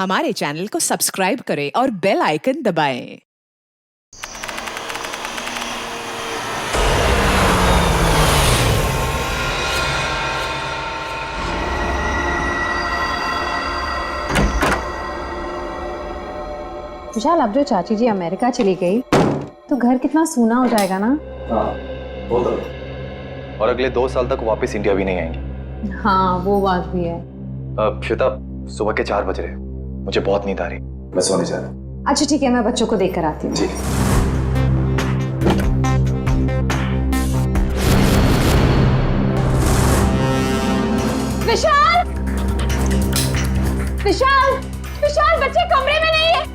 हमारे चैनल को सब्सक्राइब करें और बेल आइकन दबाएं। विशाल, अब जो चाची जी अमेरिका चली गई तो घर कितना सूना हो जाएगा ना। हाँ, वो तो। और अगले 2 साल तक वापस इंडिया भी नहीं आएंगे। हाँ, वो बात भी है। श्वेता, सुबह के 4 बज रहे, मुझे बहुत नींद आ रही, मैं सोने जा रहा हूँ। अच्छा ठीक है, मैं बच्चों को देख कर आती हूँ। जी। विशाल, विशाल, विशाल, बच्चे कमरे में नहीं है।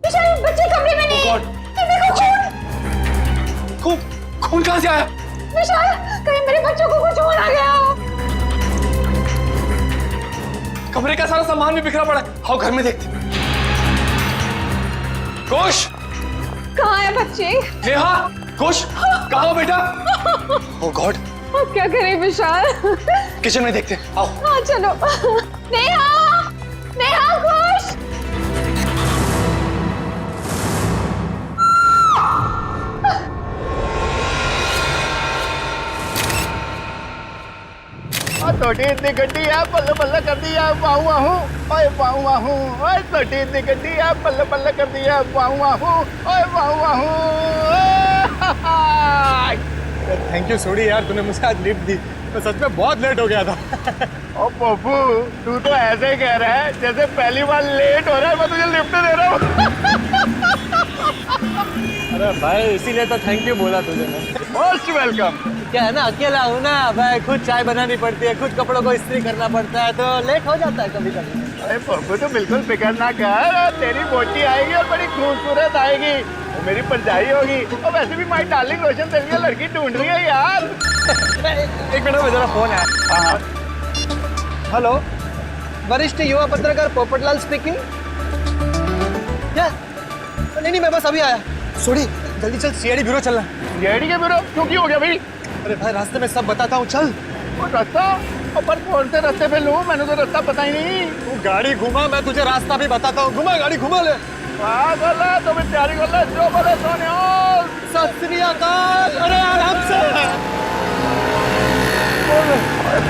विशाल, बच्चे कमरे में नहीं है। खून खून कहाँ से आया? विशाल, कहीं मेरे बच्चों को कुछ हो ना गया हो। कमरे का सारा सामान भी बिखरा पड़ा है। आओ घर में देखते। कुश, कहाँ है बच्चे? नेहा, कुश, कहाँ हो बेटा? ओह गॉड, अब क्या करें विशाल? किचन में देखते हैं। आओ। हाँ चलो। नेहा, नेहा, खुश। तोटी इतनी गड्डी है, बल्ले बल्ले कर दिया, वाहू वाहू, ओए वाहू वाहू, ओए तोटी इतनी गड्डी है, बल्ले बल्ले कर दिया, वाहू वाहू, ओए वाहू वाहू। थैंक यू सोडी यार, तूने मुझे आज लिफ्ट दी। मैं सच में बहुत लेट हो गया था। ओ पप्पू, तू तो ऐसे ही कह रहा है जैसे पहली बार लेट हो रहा है मैं तुझे लिफ्ट दे रहा हूँ। अरे भाई, इसीलिए तो थैंक यू बोला तुझे मैं। Most welcome. क्या है ना, अकेला हूँ ना भाई, खुद चाय बनानी पड़ती है, खुद कपड़ों को इस्त्री करना पड़ता है, तो लेट हो जाता है कभी कभी। अरे पप्पू, तो बिल्कुल फिक्र ना कर, तेरी बोटी आएगी और बड़ी खूबसूरत आएगी, वो मेरी परजाई होगी। और वैसे भी माई डार्लिंग रोशन तेरे लिए लड़की ढूंढ रही है यार। एक मिनट में जरा फोन है। हाँ। हेलो, वरिष्ठ युवा पत्रकार पोपटलाल स्पीकिंग। क्या? नहीं मैं बस अभी आया। सोडी, जल्दी चल, सीआईडी ब्यूरो चलना। सीआईडी के ब्यूरो? क्यों, की हो गया भाई? अरे भाई, रास्ते में सब बताता हूँ, चल। वो रास्ता? पर कौन से रास्ते पे लूं? मैंने तो रास्ता पता ही नहीं। तू गाड़ी घुमा, मैं तुझे रास्ता भी बताता हूँ। घुमा गाड़ी, घुमा ले। बोला तो मैं तैयारी कर ले, जो बोले सोने। सत श्री अकाल। अरे आराम से।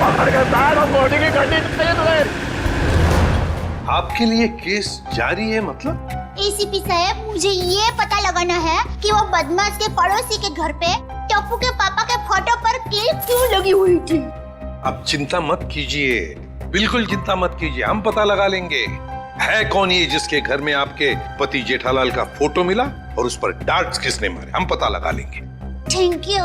पकड़ के बैठ और बॉडी की गड्डी चाहिए तुझे। आपके लिए केस जारी है मतलब? एसीपी साहब, मुझे ये पता लगाना है कि वो बदमाश के पड़ोसी के घर पे टप्पू के पापा के फोटो पर क्लिप क्यों लगी हुई थी। आप चिंता मत कीजिए, बिल्कुल चिंता मत कीजिए, हम पता लगा लेंगे। है कौन ये जिसके घर में आपके पति जेठालाल का फोटो मिला और उस पर डार्ट्स किसने मारे, हम पता लगा लेंगे। थैंक यू,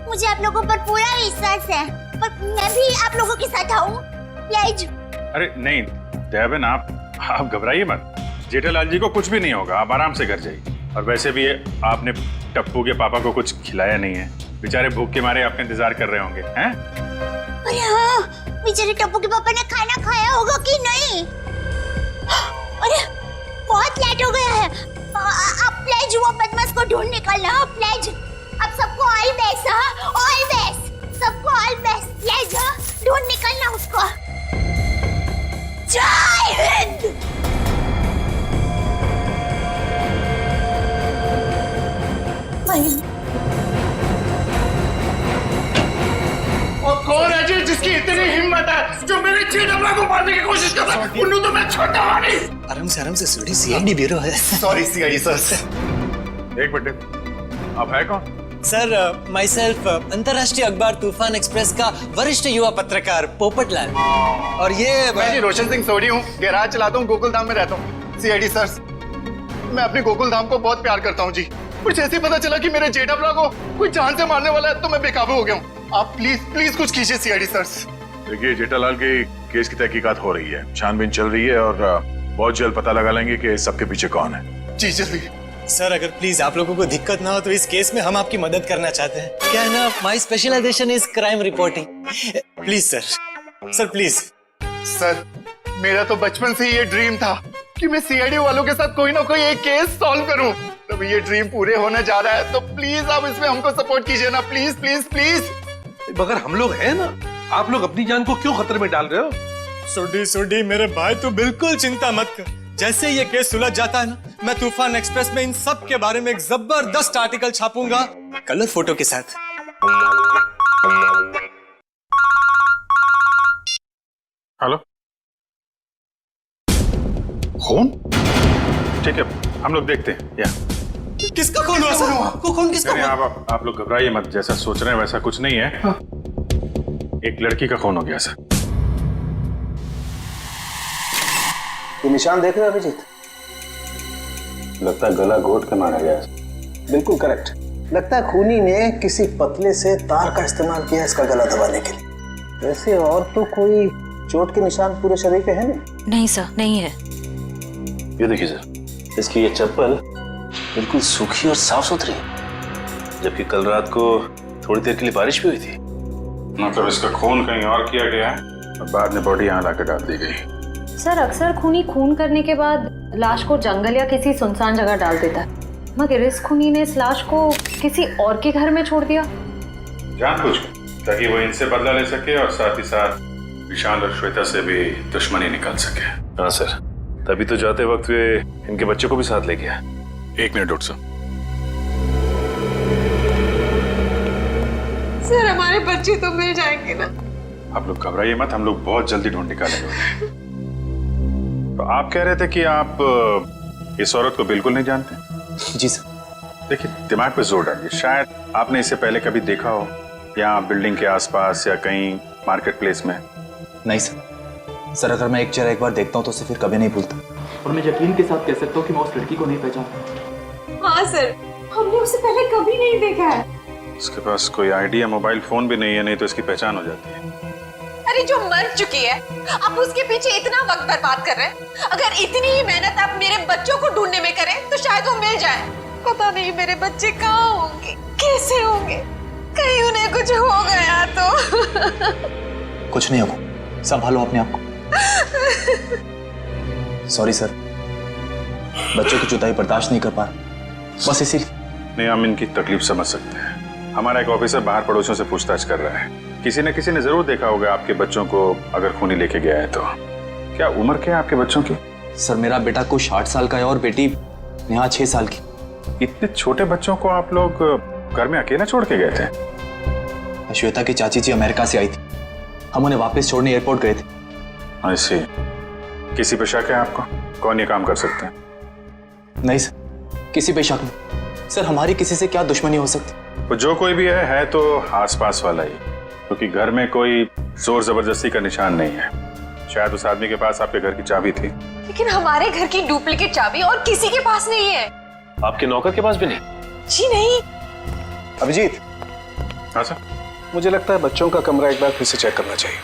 मुझे आप लोगों पर पूरा विश्वास है, पर मैं भी आप लोगों के साथ आऊँ प्लीज। अरे नहीं दयाबेन, आप घबराइए मत, जेठालाल जी को कुछ भी नहीं होगा, आप आराम से घर जाइए। और वैसे भी आपने टप्पू के पापा को कुछ खिलाया नहीं है, बेचारे भूख के मारे आपका इंतजार कर रहे होंगे, हैं? अरे हाँ, बेचारे टप्पू के पापा ने खाना खाया होगा कि नहीं? अरे बहुत लेट हो गया है, आप प्लीज वो बदमाश को ढूंढ निकालना, प्लीज। आप सबको ऑल बेस्ट, हाँ ऑल बेस्ट, सबको ऑल बेस्ट, प्लीज ढूंढ निकालना उसको। जय हिंद। और कौन है जी जिसकी इतनी हिम्मत है जो मेरे जेठमला को मारने की कोशिश करता है? उन्हें तो मैं छोड़ता नहीं। आराम से सोडी, सीआईडी ब्यूरो है। Sorry CID sir. एक मिनट, आप है कौन? सर, माई सेल्फ अंतर्राष्ट्रीय अखबार तूफान एक्सप्रेस का वरिष्ठ युवा पत्रकार पोपटलाल। और ये मैं जी रोशन सिंह सोडी हूँ, गैराज चलाता हूँ, गोकुलधाम में रहता हूँ। सीआईडी सर, मैं अपने गोकुलधाम को बहुत प्यार करता हूँ जी। कुछ ऐसे पता चला कि मेरे जेठामला को कोई जान से मारने वाला है, तो मैं बेकाबू हो गया हूँ। आप प्लीज कुछ कीजिए सीआईडी सर। देखिए, जेठालाल के केस की तहकीकात हो रही है, छानबीन चल रही है और बहुत जल्द पता लगा लेंगे कि सबके पीछे कौन है। जी जल्दी। सर, अगर प्लीज आप लोगों को दिक्कत ना हो तो इस केस में हम आपकी मदद करना चाहते हैं। क्या है ना, my specialisation is crime reporting. Please sir please. Sir, मेरा तो बचपन से ये ड्रीम था कि मैं सीआईडी वालों के साथ कोई ना कोई एक केस सॉल्व करूं। तो ये ड्रीम पूरे होने जा रहा है, तो प्लीज आप इसमें हमको सपोर्ट कीजिए ना, प्लीज प्लीज प्लीज। मगर हम लोग हैं ना, आप लोग अपनी जान को क्यों खतरे में डाल रहे हो? सुडी मेरे भाई, तू बिल्कुल चिंता मत कर। जैसे ये केस सुलझ जाता है ना, मैं तूफान एक्सप्रेस में इन सब के बारे में एक जबरदस्त आर्टिकल छापूंगा, कलर फोटो के साथ। हेलो, खून? ठीक है, हम लोग देखते हैं। या किसका खून हुआ सर? खून किसका नहीं, हुआ? आप लोग घबराइए मत, जैसा सोच रहे हैं वैसा कुछ नहीं है। एक लड़की का खून हो गया सर। ये निशान देख रहे हो अभिजीत? लगता है गला घोट के मारा गया। बिल्कुल करेक्ट। लगता है खूनी ने किसी पतले से तार का इस्तेमाल किया इसका गला दबाने के लिए। वैसे और तो कोई चोट के निशान पूरे शरीर पे है नहीं? नहीं सर, नहीं है। ये देखिए सर, इसकी ये चप्पल बिल्कुल सूखी और साफ सुथरी है, जबकि कल रात को थोड़ी देर के लिए बारिश भी हुई थी। मतलब इसका खून कहीं और किया गया है और बाद में बॉडी यहाँ लाकर डाल दी गई। सर अक्सर खूनी खून करने के बाद लाश को जंगल या किसी सुनसान जगह डाल देता है, मगर इस खूनी ने इस लाश को किसी और के घर में छोड़ दिया। जानबूझकर, ताकि वो इनसे बदला ले सके और साथ ही साथ विशाल और श्वेता से भी दुश्मनी निकाल सके। हाँ सर, तभी तो जाते वक्त वे इनके बच्चे को भी साथ ले गया। 1 मिनट डॉक्टर साहब। सर हमारे बच्चे तो मिल जाएंगे ना? आप लोग घबराइए मत, हम लोग बहुत जल्दी ढूंढ निकालेंगे। तो आप कह रहे थे कि आप इस औरत को बिल्कुल नहीं जानते? जी सर। देखिए, दिमाग पे जोर डालिए। शायद आपने इसे पहले कभी देखा हो, या बिल्डिंग के आसपास या कहीं मार्केट प्लेस में। नहीं सर। सर अगर मैं एक चेहरा एक बार देखता हूँ तो उसे फिर कभी नहीं भूलता। और मैं यकीन के साथ कह सकता हूँ कि मैं उस लड़की को नहीं पहचानता। हाँ सर, हमने उसे पहले कभी नहीं देखा है। इसके पास कोई आईडी या मोबाइल फोन भी नहीं है, नहीं तो इसकी पहचान हो जाती है। अरे जो मर चुकी है, आप उसके पीछे इतना वक्त बर्बाद कर रहे हैं। अगर इतनी ही मेहनत आप मेरे बच्चों को ढूंढने में करें तो शायद वो मिल जाए। पता नहीं मेरे बच्चे कहाँ होंगे, कैसे होंगे, कहीं उन्हें कुछ हो गया तो। कुछ नहीं होगा, संभालो अपने आप को। सॉरी सर, बच्चों की जुदाई बर्दाश्त नहीं कर पा रहा, बस इसीलिए। नहीं, हम इनकी तकलीफ समझ सकते हैं। हमारा एक ऑफिसर बाहर पड़ोसियों से पूछताछ कर रहा है। किसी ने जरूर देखा होगा आपके बच्चों को, अगर खूनी लेके गया है तो। क्या उम्र क्या है आपके बच्चों की? सर मेरा बेटा कुछ 60 साल का है और बेटी नेहा 6 साल की। इतने छोटे बच्चों को आप लोग घर में अकेला छोड़ के गए थे? श्वेता की चाची जी अमेरिका से आई थी, हम उन्हें वापस छोड़ने एयरपोर्ट गए थे। ऐसे किसी पे शक है आपको? कौन ये काम कर सकते हैं? नहीं सर, किसी पे शक नहीं। सर हमारी किसी से क्या दुश्मनी हो सकती? वो जो कोई भी है तो आसपास वाला ही, क्योंकि घर में कोई जोर जबरदस्ती का निशान नहीं है। शायद उस आदमी के पास आपके घर की चाबी थी। लेकिन हमारे घर की डुप्लीकेट चाबी और किसी के पास नहीं है। आपके नौकर के पास भी नहीं? जी नहीं। अभिजीत। हाँ सर। मुझे लगता है बच्चों का कमरा एक बार फिर से चेक करना चाहिए।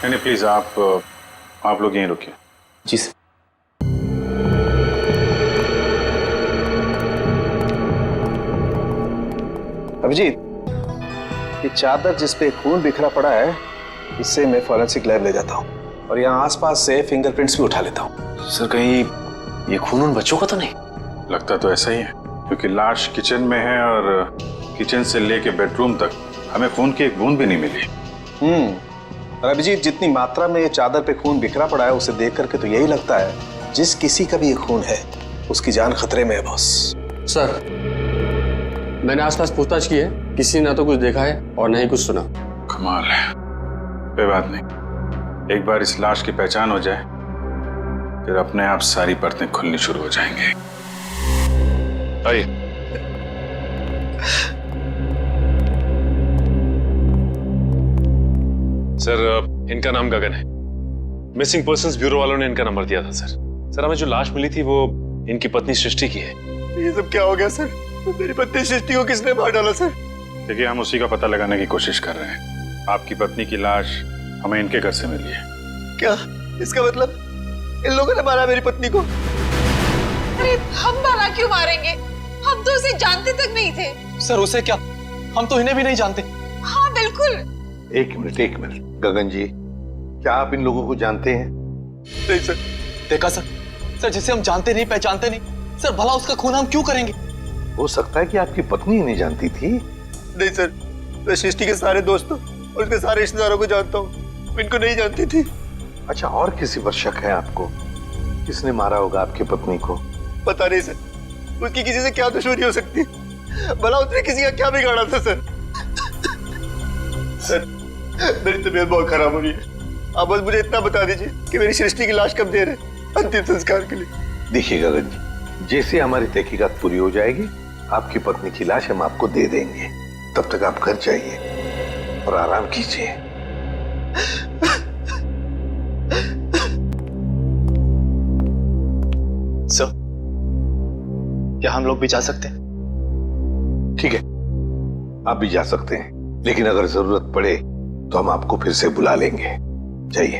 नहीं प्लीज, आप लोग यहीं रुकिए। जी सर। अभिजीत, ये चादर जिस पे खून बिखरा पड़ा है, इससे मैं फॉरेंसिक लैब ले जाता हूँ और यहाँ आसपास से फिंगरप्रिंट्स भी उठा लेता हूँ। सर कहीं ये खून उन बच्चों का तो नहीं? लगता तो ऐसा ही है, क्योंकि लाश किचन में है और किचन से लेके बेडरूम तक हमें खून की एक बूंद भी नहीं मिली। और अभिजीत, जितनी मात्रा में ये चादर पे खून बिखरा पड़ा है उसे देख करके तो यही लगता है जिस किसी का भी ये खून है उसकी जान खतरे में है बॉस। सर मैंने आसपास पूछताछ की है, किसी ने ना तो कुछ देखा है और ना ही कुछ सुना। कमाल है। कोई बात नहीं, एक बार इस लाश की पहचान हो जाए फिर अपने आप सारी परतें खुलनी शुरू हो जाएंगे। आइए। सर इनका नाम गगन है। मिसिंग पर्संस ब्यूरो वालों ने इनका नंबर दिया था सर। सर हमें जो लाश मिली थी वो इनकी पत्नी सृष्टि की है। ये सब क्या हो गया सर? मेरी पत्नी सृष्टि को किसने मार डाला सर? देखिए, हम उसी का पता लगाने की कोशिश कर रहे हैं। आपकी पत्नी की लाश हमें इनके घर से मिली है। क्या इसका मतलब इन लोगों ने मारा मेरी पत्नी को? अरे हम भला क्यों मारेंगे? हम तो उसे जानते तक नहीं थे। सर उसे क्या? हम तो इन्हें भी नहीं जानते। हाँ बिल्कुल। एक मिनट गगन जी, क्या आप इन लोगों को जानते हैं? नहीं सर। देखा सर जिसे हम जानते नहीं पहचानते नहीं, सर भला उसका खून हम क्यों करेंगे? हो सकता है कि आपकी पत्नी ही नहीं जानती थी। नहीं सर, मैं सृष्टि के सारे दोस्तों और उसके सारे रिश्तेदारों को जानता हूँ, इनको नहीं जानती थी। अच्छा, और किसी पर शक है आपको? किसने मारा होगा आपकी पत्नी को? पता नहीं सर, उसकी किसी से क्या दुश्मनी हो सकती है? भला उसने किसी का क्या बिगाड़ा था सर? सर, मेरी तबीयत बहुत खराब हो रही है, आप बस मुझे इतना बता दीजिए कि मेरी सृष्टि की लाश कब दे रहे अंतिम संस्कार के लिए। देखिए गगन जी, जैसे हमारी तहकीकात पूरी हो जाएगी आपकी पत्नी की लाश हम आपको दे देंगे। तब तक आप घर जाइए और आराम कीजिए। सर, क्या हम लोग भी जा सकते हैं? ठीक है, आप भी जा सकते हैं, लेकिन अगर जरूरत पड़े तो हम आपको फिर से बुला लेंगे। जाइए।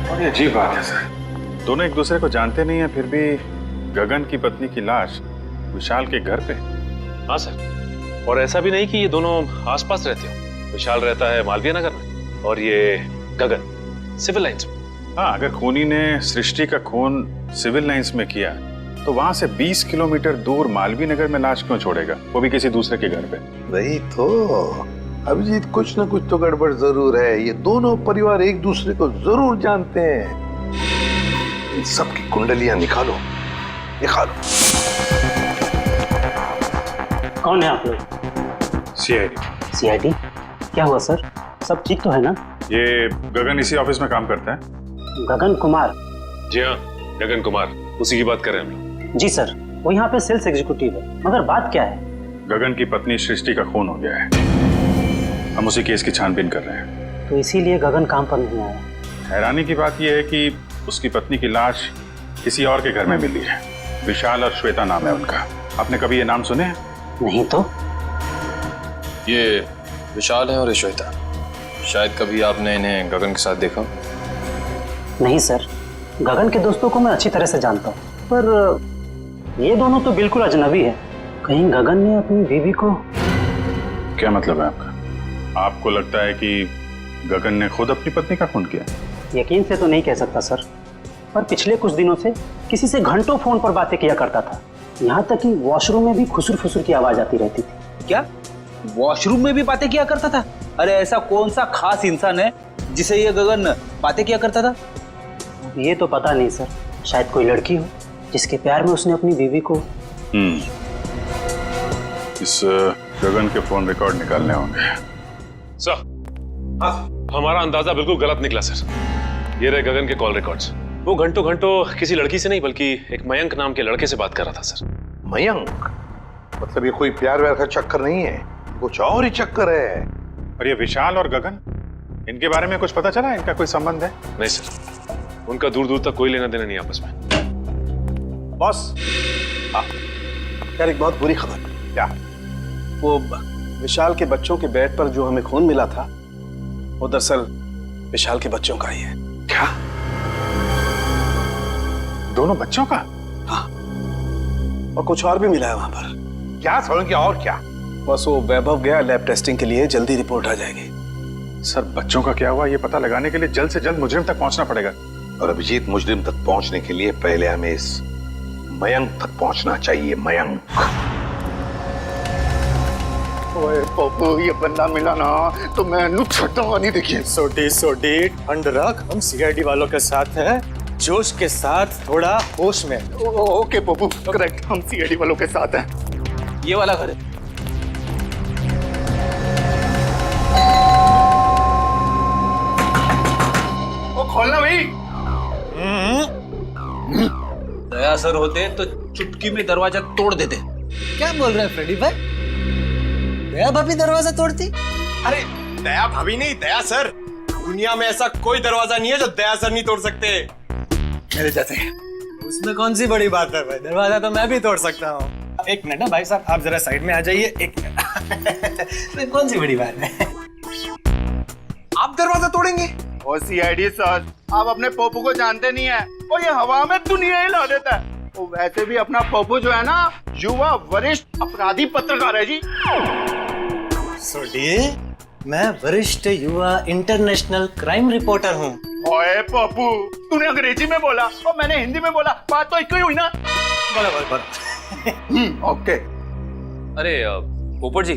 और ये अजीब बात है सर, दोनों एक दूसरे को जानते नहीं है, फिर भी गगन की पत्नी की लाश विशाल के घर पे। हाँ सर, और ऐसा भी नहीं कि ये दोनों आसपास रहते हो। विशाल रहता है मालवीय नगर में और ये गगन सिविल लाइंस में। हाँ, अगर खूनी ने सृष्टि का खून सिविल लाइंस में किया तो वहां से 20 किलोमीटर दूर मालवीय नगर में लाश क्यों छोड़ेगा, वो भी किसी दूसरे के घर पे? वही तो अभिजीत, कुछ ना कुछ तो गड़बड़ जरूर है। ये दोनों परिवार एक दूसरे को जरूर जानते हैं। इन सबकी कुंडलियां निकालो, निकालो। कौन है आप लोग? सीआईडी। सीआईडी? क्या हुआ सर? सब ठीक तो है ना? ये गगन इसी ऑफिस में काम करता है। गगन कुमार? जी हाँ, गगन कुमार, उसी की बात कर रहे हैं हम लोग। जी सर, वो यहाँ पे सेल्स एग्जीक्यूटिव है। मगर बात क्या है? गगन की पत्नी सृष्टि का खून हो गया है, हम उसी केस की छानबीन कर रहे हैं। तो इसीलिए गगन काम पर नहीं आया। हैरानी की बात यह है कि उसकी पत्नी की लाश किसी और के घर में मिली है। विशाल और श्वेता नाम है उनका। आपने कभी ये नाम सुने हैं? नहीं तो। ये विशाल है और श्वेता। शायद कभी आपने इन्हें गगन के साथ देखा? नहीं सर, गगन के दोस्तों को मैं अच्छी तरह से जानता हूँ, पर ये दोनों तो बिल्कुल अजनबी है। कहीं गगन ने अपनी बीवी को... क्या मतलब है आपका? आपको लगता है कि गगन ने खुद अपनी पत्नी का खून किया? यकीन से तो नहीं कह सकता सर, पर पिछले कुछ दिनों से किसी से घंटों फोन पर बातें किया करता था। यहाँ तक कि वॉशरूम में भी खुसुर फुसुर की आवाज आती रहती थी। क्या वॉशरूम में भी बातें किया करता था? अरे ऐसा कौन सा खास इंसान है जिसे ये गगन बातें किया करता था? ये तो पता नहीं सर, शायद कोई लड़की हो जिसके प्यार में उसने अपनी बीवी को... इस गगन के फोन रिकॉर्ड निकालने होंगे। सर, हमारा अंदाजा बिल्कुल गलत निकला सर। ये रहे गगन के कॉल रिकॉर्ड्स। वो घंटों घंटों किसी लड़की से नहीं बल्कि एक मयंक नाम के लड़के से बात कर रहा था सर। मयंक? मतलब ये कोई प्यार व्यार का चक्कर नहीं है, कुछ और ही चक्कर है। और ये विशाल और गगन, इनके बारे में कुछ पता चला? इनका कोई संबंध है? नहीं सर, उनका दूर दूर तक कोई लेना देना नहीं आपस में। बॉस, यार एक बहुत बुरी खबर। क्या? वो विशाल के बच्चों के बेड पर जो हमें खून मिला था, वो दरअसल विशाल के बच्चों का ही है। क्या? दोनों बच्चों का? हाँ, और कुछ और भी मिला है वहां पर। क्या समझ? और क्या? बस वो वैभव गया लैब टेस्टिंग के लिए, जल्दी रिपोर्ट आ जाएगी। सर, बच्चों का क्या हुआ ये पता लगाने के लिए जल्द से जल्द मुजरिम तक पहुंचना पड़ेगा। और अभिजीत, मुजरिम तक पहुंचने के लिए पहले हमें इस मयंक तक पहुंचना चाहिए। मयंक। ओए पप्पू, ये बंदा मिला ना तो मैं छुट्टा नहीं। देखिए सोडी ठंड रख, हम सीआईडी वालों के साथ हैं, जोश के साथ, थोड़ा होश में। ओके पप्पू, करेक्ट, हम सीआईडी वालों के साथ हैं। ये वाला घर है। ओ खोलना भाई। दया सर होते तो चुटकी में दरवाजा तोड़ देते। क्या बोल रहे हैं फ्रेडी भाई? दया भाभी दरवाजा तोड़ती? अरे दया भाभी नहीं, दया सर। दुनिया में ऐसा कोई दरवाजा नहीं है जो दया सर नहीं तोड़ सकते। मेरे जैसे। उसमें कौन सी बड़ी बात है भाई, दरवाजा तो मैं भी तोड़ सकता हूँ। एक मिनट ना भाई साहब, आप जरा साइड में आ जाइए। एक मिनट। कौन सी बड़ी बात है? आप दरवाजा तोड़ेंगे? ओ सीआईडी सर, आप अपने पप्पू को जानते नहीं है, और ये हवा में दुनिया हिला देता है। वो वैसे भी अपना पप्पू जो है ना, युवा वरिष्ठ अपराधी पत्रकार है जी। सोडी, मैं वरिष्ठ युवा इंटरनेशनल क्राइम रिपोर्टर हूँ। ओए पप्पू, तूने अंग्रेजी में बोला और मैंने हिंदी में बोला, बात तो एक ही हुई ना। बराबर। ओके, अरे पोपट जी,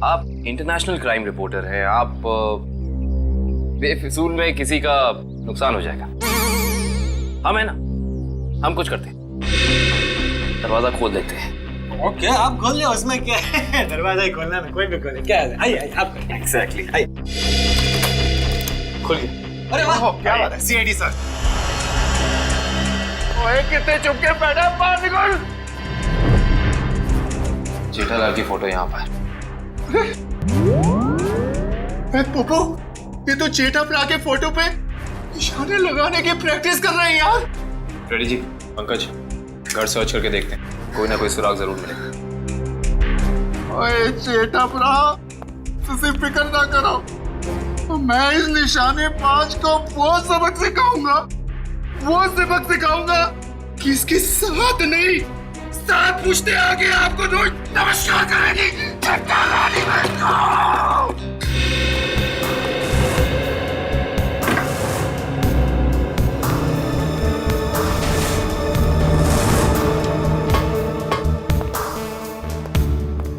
आप इंटरनेशनल क्राइम रिपोर्टर हैं, आप बेफिजूल में किसी का नुकसान हो जाएगा। हम है ना, हम कुछ करते हैं, दरवाजा खोल देते हैं। ओके, आप खोल ले, उसमें क्या है? दरवाजा ही खोलना है, कोई भी खोले, क्या है? आइए आप। एग्जैक्टली। खोलिए। अरे वाह, क्या बात है, सीआईडी सर। ओए कितने चुप के बैठा, बाहर निकल। जेठालाल की फोटो यहाँ पर। पोपो, ये तो जेठा प्रा के फोटो पे निशाने लगाने की प्रैक्टिस कर रहे हैं यार। रेडी जी, पंकज, घर सर्च करके देखते हैं, कोई ना कोई सुराग जरूर मिलेगा। ओए जेठा प्रा, तुझे फिक्र ना करो, तो मैं इस निशाने पांच को वो सबक सिखाऊंगा कि इसके साथ नहीं, साथ पूछते आगे आपको रोज नमस्कार करेगी।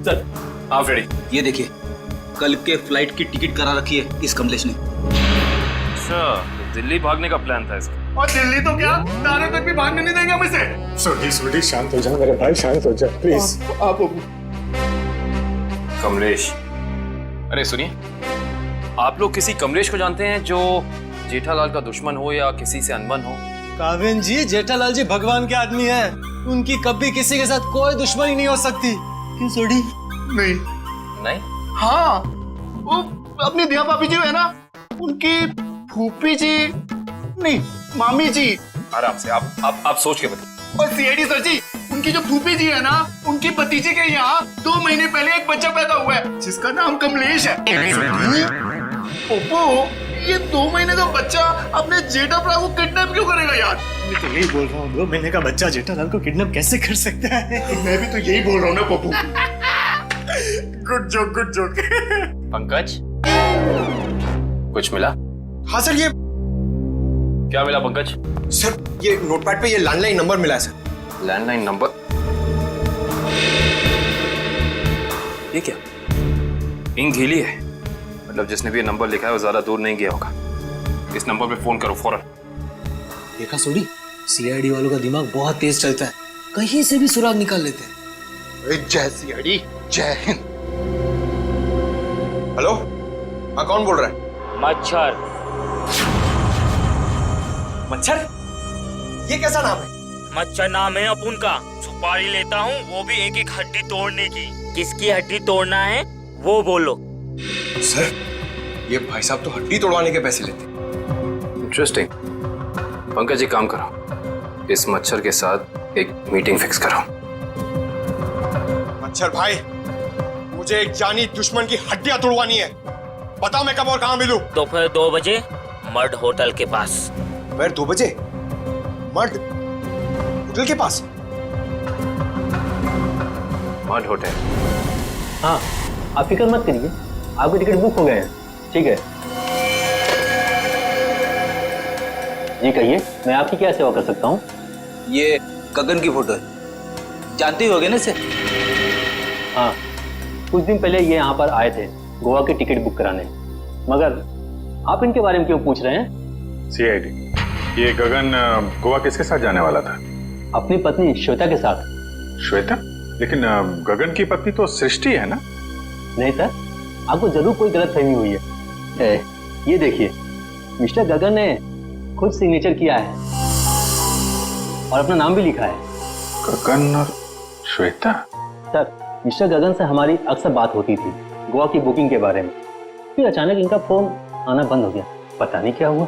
सर आप रेडी? ये देखिए, कल के फ्लाइट की टिकट करा रखी है इस कमलेश ने। अच्छा, दिल्ली भागने का प्लान था इसका। और दिल्ली तो क्या, तारे तक भी भागने नहीं देंगे हम इसे। सोडी शांत हो जा मेरे भाई, शांत हो जा प्लीज। आप कमलेश, अरे सुनिए, आप लोग किसी कमलेश को जानते हैं जो जेठालाल का दुश्मन हो या किसी से अनबन हो? काविन जी, जेठालाल जी भगवान के आदमी हैं, उनकी कभी किसी के साथ कोई दुश्मनी नहीं हो सकती। क्यों सोडी? नहीं? हाँ, वो अपनी दिया भाभी जी है ना, उनकी फूफी जी नहीं, मामी जी। आराम से, आप सोच के बताइए। और सीआईडी सर जी, उनकी जो फूफी जी है ना, उनकी भतीजे के यहाँ 2 महीने पहले एक बच्चा पैदा हुआ है जिसका नाम कमलेश है। ओप्पो, ये 2 महीने का बच्चा अपने जेठा प्रा को किडनैप क्यों करेगा यार? मैं तो यही बोल रहा हूँ, 2 महीने का बच्चा जेठालाल को किडनैप कैसे कर सकता है? मैं भी तो यही बोल रहा हूँ ना पप्पू। Good joke. पंकज, कुछ मिला? हाँ सर, ये क्या मिला पंकज? सर, ये नोटपैड पे ये लैंडलाइन नंबर मिला है सर। Landline number? ये क्या? इंक गीली है, मतलब जिसने भी ये नंबर लिखा है वो ज्यादा दूर नहीं गया होगा। इस नंबर पे फोन करो फौरन। देखा सोडी, सीआईडी वालों का दिमाग बहुत तेज चलता है, कहीं से भी सुराग निकाल लेते हैं। जय सीआईडी, जय हिंद। हेलो, हाँ कौन बोल रहा है? मच्छर? ये कैसा नाम है? मच्छर नाम है अपुन का। सुपारी लेता हूँ, वो भी एक हड्डी तोड़ने की। किसकी हड्डी तोड़ना है वो बोलो। सर, ये भाई साहब तो हड्डी तोड़वाने के पैसे लेते। इंटरेस्टिंग। पंकज जी, काम करो, इस मच्छर के साथ एक मीटिंग फिक्स करो। मच्छर भाई, मुझे एक जानी दुश्मन की हड्डियां तोड़वानी है। बताओ मैं कब और कहाँ मिलूं? दोपहर 2 बजे मर्ड होटल के पास। दोपहर 2 बजे मर्ड होटल के पास? Mud hotel? हाँ, आप फिक्र मत करिए, आपके टिकट बुक हो गए हैं। ठीक है जी, कहिए, मैं आपकी क्या सेवा कर सकता हूँ? ये गगन की फोटो है, जानते ही होगे ना इसे? हाँ, कुछ दिन पहले ये यहाँ पर आए थे गोवा की टिकट बुक कराने, मगर आप इनके बारे में क्यों पूछ रहे हैं? सीआईडी, ये गगन गोवा किसके साथ जाने वाला था? अपनी पत्नी श्वेता के साथ। श्वेता? लेकिन गगन की पत्नी तो सृष्टि है ना? नहीं सर, आपको जरूर कोई गलतफहमी हुई है। ये देखिए, मिस्टर गगन ने खुद सिग्नेचर किया है और अपना नाम भी लिखा है। गगन और श्वेता? सर, मिस्टर गगन से हमारी अक्सर बात होती थी गोवा की बुकिंग के बारे में, फिर अचानक इनका फोन आना बंद हो गया, पता नहीं क्या हुआ।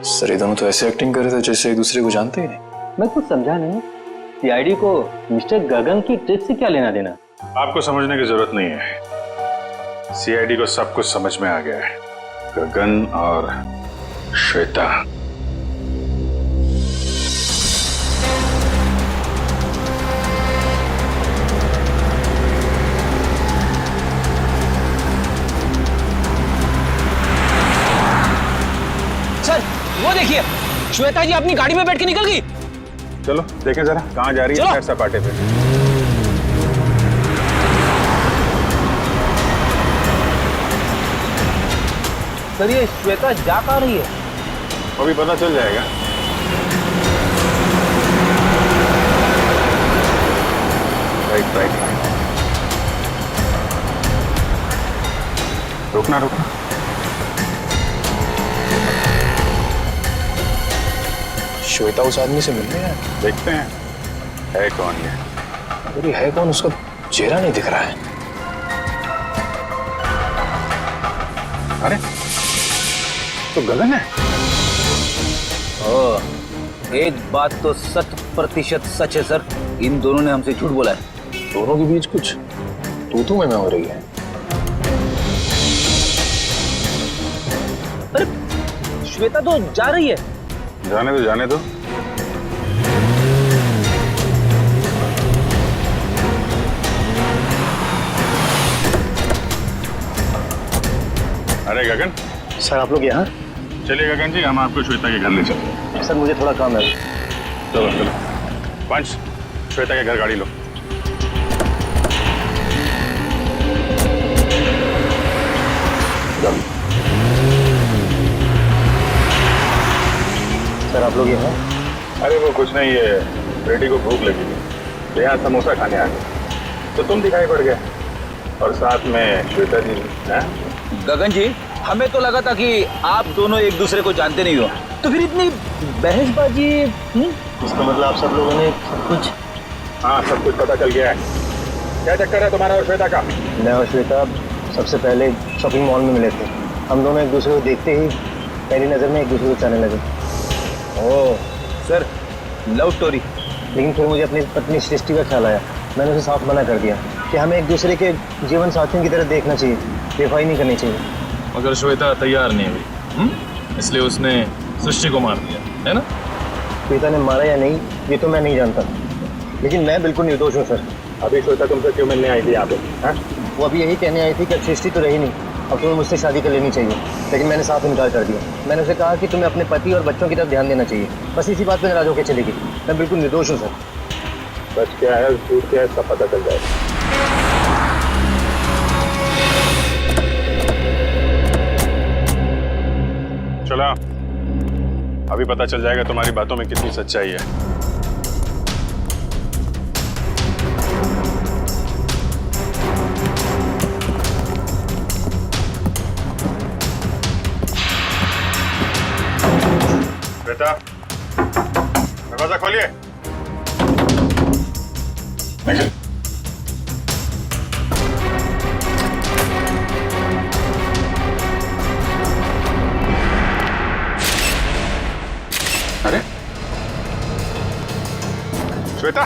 सर, ये दोनों तो ऐसे एक्टिंग कर रहे थे जैसे एक दूसरे को जानते ही नहीं। मैं कुछ समझा नहीं, सीआईडी को मिस्टर गगन की ट्रिप से क्या लेना देना? आपको समझने की जरूरत नहीं है, सीआईडी को सब कुछ समझ में आ गया है। गगन और श्वेता। सर, वो देखिए, श्वेता जी अपनी गाड़ी में बैठ के निकल गई। चलो देखें जरा कहाँ जा रही है सपाटे पे। सर ये श्वेता जा कहाँ रही है? अभी पता चल जाएगा। राइट राइट राइट, रुकना रुकना। श्वेता उस आदमी से मिलने है। देखते हैं है कौन ये। अरे है कौन, उसका चेहरा नहीं दिख रहा है। अरे तो गगन है। एक बात तो 100% सच है सर, इन दोनों ने हमसे झूठ बोला है। दोनों के बीच कुछ तू में हो रही है। अरे श्वेता तो जा रही है। जाने दो जाने दो। अरे गगन। सर आप लोग यहाँ? चलिए गगन जी, हम आपको श्वेता के घर ले चलते। सर मुझे थोड़ा काम है। चलो चलो पंच, श्वेता के घर गाड़ी लो। सर आप लोग यहाँ? अरे वो कुछ नहीं, ये बेटी को भूख लगी थी, यहाँ समोसा खाने आ गए तो तुम दिखाई पड़ गए, और साथ में श्वेता जी। गगन जी, हमें तो लगा था कि आप दोनों एक दूसरे को जानते नहीं हो, तो फिर इतनी बहसबाजी। इसका मतलब आप सब लोगों ने सब कुछ? हाँ सब कुछ पता चल गया है। क्या चक्कर है तुम्हारा और श्वेता का? मैं और श्वेता सबसे पहले शॉपिंग मॉल में मिले थे। हम दोनों एक दूसरे को देखते ही पहली नज़र में एक दूसरे को चाहने लगे। Oh sir, love story. लेकिन फिर मुझे अपनी पत्नी सृष्टि का ख्याल आया। मैंने उसे साफ मना कर दिया कि हमें एक दूसरे के जीवन साथियों की तरह देखना चाहिए, बेवफाई नहीं करनी चाहिए। मगर श्वेता तैयार नहीं हुई, इसलिए उसने सृष्टि को मार दिया, है ना? श्वेता ने मारा या नहीं ये तो मैं नहीं जानता, लेकिन मैं बिल्कुल निर्दोष हूँ सर। अभी श्वेता तुमसे क्यों मिलने आई थी यहाँ पे? वो अभी यही कहने आई थी कि अब सृष्टि तो रही नहीं, अब तुम्हें मुझसे शादी कर लेनी चाहिए। लेकिन मैंने साफ इनकार कर दिया। मैंने उसे कहा कि तुम्हें अपने पति और बच्चों की तरफ ध्यान देना चाहिए। बस इसी बात पर नाराज होकर चली गई। मैं बिल्कुल निर्दोष हूँ सर। सच क्या है झूठ क्या है सब पता चल जाएगा। चलो अभी पता चल जाएगा तुम्हारी बातों में कितनी सच्चाई है। बेटा दरवाजा खोलिए। अरे श्वेता,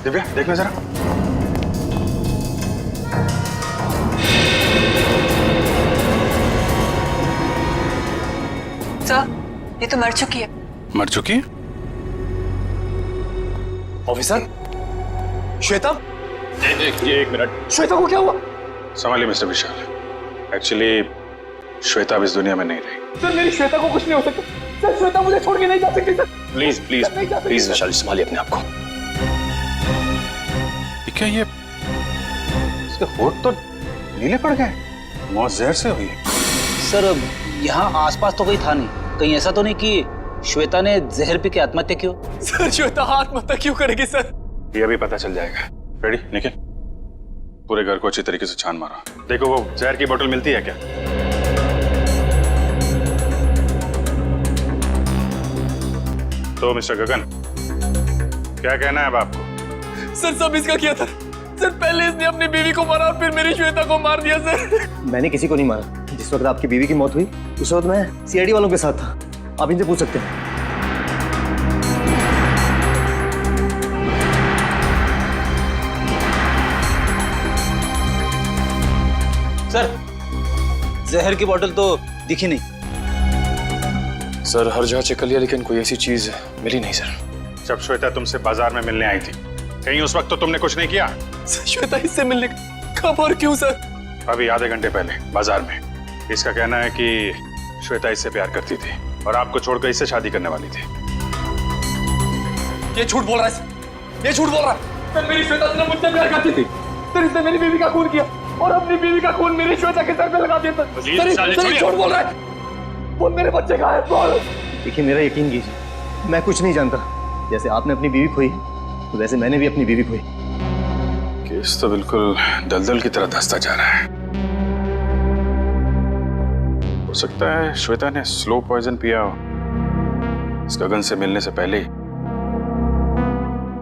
दिव्या देखना जरा। सर ये तो मर चुकी है। मर चुकी है? ऑफिसर, श्वेता? एक मिनट। श्वेता को क्या हुआ? संभालिए मिस्टर विशाल। एक्चुअली श्वेता अब इस दुनिया में नहीं रही। सर मेरी श्वेता को कुछ नहीं हो सकता। सर श्वेता मुझे छोड़ के नहीं जा सकती। सर प्लीज प्लीज प्लीज विशाल, संभालिए अपने आप को। क्या ये इसके होठ तो नीले पड़ गए, मौत जहर से हुई है। सर यहाँ आसपास तो कोई था नहीं, कहीं ऐसा तो नहीं कि श्वेता ने जहर पी के आत्महत्या की हो? सर श्वेता आत्महत्या क्यों करेगी सर? ये अभी पता चल जाएगा। रेडी निखिल, पूरे घर को अच्छी तरीके से छान मारो। देखो वो जहर की बोतल मिलती है क्या? तो मिस्टर गगन क्या कहना है अब आपको? सर सब इसका किया था। सर पहले इसने अपनी बीवी को मारा, फिर मेरी श्वेता को मार दिया सर। मैंने किसी को नहीं मारा। जिस वक्त आपकी बीवी की मौत हुई उस वक्त मैं सीआईडी वालों के साथ था। आप इनसे पूछ सकते हैं। सर जहर की बोतल तो दिखी नहीं। सर हर जगह चेक कर लिया लेकिन कोई ऐसी चीज मिली नहीं सर। जब श्वेता तुमसे बाजार में मिलने आई थी कहीं उस वक्त तो तुमने कुछ नहीं किया? श्वेता इससे मिलने कब और क्यों सर? अभी आधे घंटे पहले बाजार में। इसका कहना है कि श्वेता इससे प्यार करती थी और आपको छोड़कर इससे शादी करने वाली थी। ये झूठ बोल रहा है, ये झूठ बोल रहा है। सर मेरी श्वेता सिर्फ मुझसे प्यार करती थी, सर इसने मेरी बीवी का खून किया। और अपनी बीवी का खून मेरी श्वेता के सर पे लगा दिया। झूठ बोल रहा है। बोल मेरे बच्चे कहाँ है? बोल। देखिए मेरा यकीन कीजिए, मैं कुछ नहीं जानता। जैसे आपने अपनी बीवी खोई तो वैसे मैंने भी अपनी बीवी खोई। केस तो बिल्कुल दलदल की तरह धंसता जा रहा है। हो सकता है श्वेता ने स्लो पॉइजन पिया हो इस गगन से मिलने से पहले ही।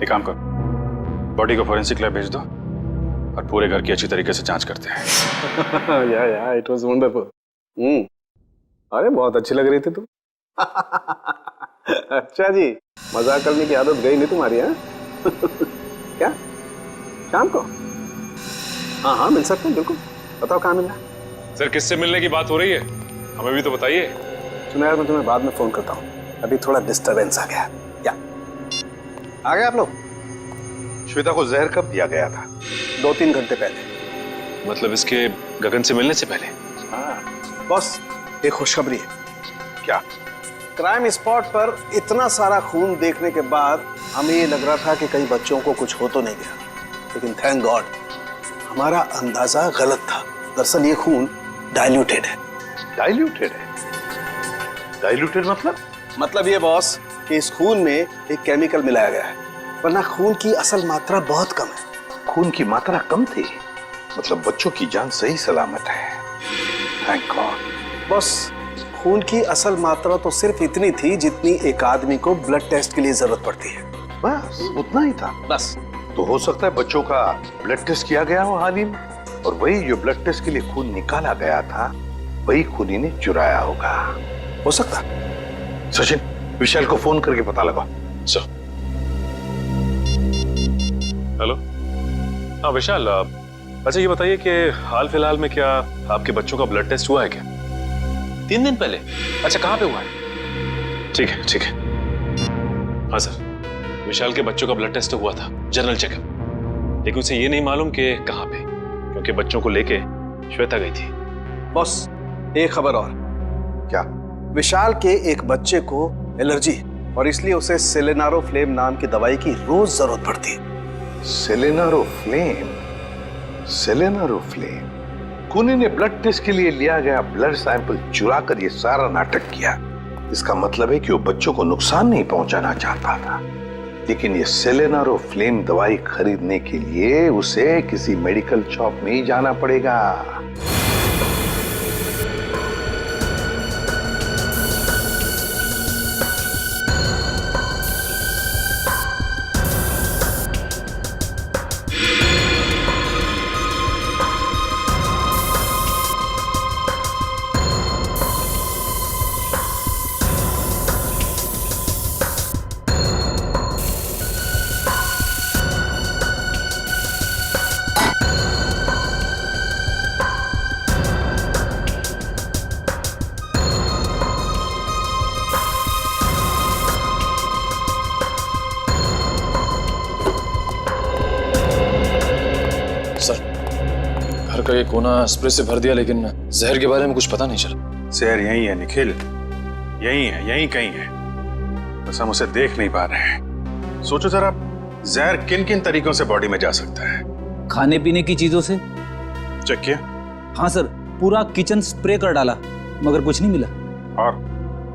एक काम करो, बॉडी को फॉरेंसिक लैब भेज दो और पूरे घर की अच्छी तरीके से जांच करते हैं। या इट वाज वंडरफुल। अरे बहुत अच्छी लग रही थी तुम। अच्छा जी, मजाक करने की आदत गई नहीं तुम्हारी? है क्या शाम को? हाँ हाँ मिल सकते हैं, बिल्कुल। बताओ कहाँ मिलना? सर किससे मिलने की बात हो रही है, हमें भी तो बताइए। सुनो यार, मैं तुम्हें बाद में फोन करता हूँ, अभी थोड़ा डिस्टरबेंस आ गया। क्या आ गए आप लोग? श्वेता को जहर कब दिया गया था? 2-3 घंटे पहले। मतलब इसके गगन से मिलने से पहले? हाँ बॉस, एक खुशखबरी है। क्या? क्राइम स्पॉट पर इतना सारा खून देखने के बाद हमें ये लग रहा था कि कई बच्चों को कुछ हो तो नहीं गया, लेकिन थैंक गॉड हमारा अंदाजा गलत था। दरअसल ये खून डाइल्यूटेड है। डाइल्यूटेड है? डाइल्यूटेड मतलब ये बॉस कि इस खून में एक केमिकल मिलाया गया है, वरना खून की असल मात्रा बहुत कम है। खून की मात्रा कम थी, मतलब बच्चों की जान सही सलामत है। Thank God. बॉस खून की असल मात्रा तो सिर्फ इतनी थी जितनी एक आदमी को ब्लड टेस्ट के लिए जरूरत पड़ती है। बस उतना ही था? बस। तो हो सकता है बच्चों का ब्लड टेस्ट किया गया हो हाल ही में, और वही जो ब्लड टेस्ट के लिए खून निकाला गया था वही खूनी ने चुराया होगा। हो सकता। सचिन, विशाल को फोन करके पता लगाओ। हेलो, हाँ विशाल, अच्छा ये बताइए कि हाल फिलहाल में क्या आपके बच्चों का ब्लड टेस्ट हुआ है क्या? 3 दिन पहले? अच्छा, कहाँ पे हुआ है? ठीक है ठीक है। हाँ सर, विशाल के बच्चों का ब्लड टेस्ट हुआ था, जनरल चेकअप, लेकिन उसे ये नहीं मालूम कि कहाँ पे, क्योंकि बच्चों को लेके श्वेता गई थी। बॉस एक खबर और। क्या? विशाल के एक बच्चे को एलर्जी और इसलिए उसे सेलेनारोफ्लेम नाम की दवाई की रोज जरूरत पड़ती है। सेलेनारोफ्लेम? सेलेनारोफ्लेम? खूनी ने ब्लड टेस्ट के लिए लिया गया ब्लड सैंपल चुरा कर ये सारा नाटक किया। इसका मतलब है कि वो बच्चों को नुकसान नहीं पहुंचाना चाहता था, लेकिन ये सेलेनारोफ्लेम दवाई खरीदने के लिए उसे किसी मेडिकल शॉप में ही जाना पड़ेगा। घर का ये कोना स्प्रे से भर दिया, लेकिन जहर के बारे में कुछ पता नहीं चला। जहर यही है निखिल, यही है, यही कहीं है, बस हम उसे देख नहीं पा रहे हैं। सोचो जरा, जहर किन किन तरीकों से बॉडी में जा सकता है? खाने पीने की चीजों से। चेक किया? हाँ सर, पूरा किचन स्प्रे कर डाला मगर कुछ नहीं मिला।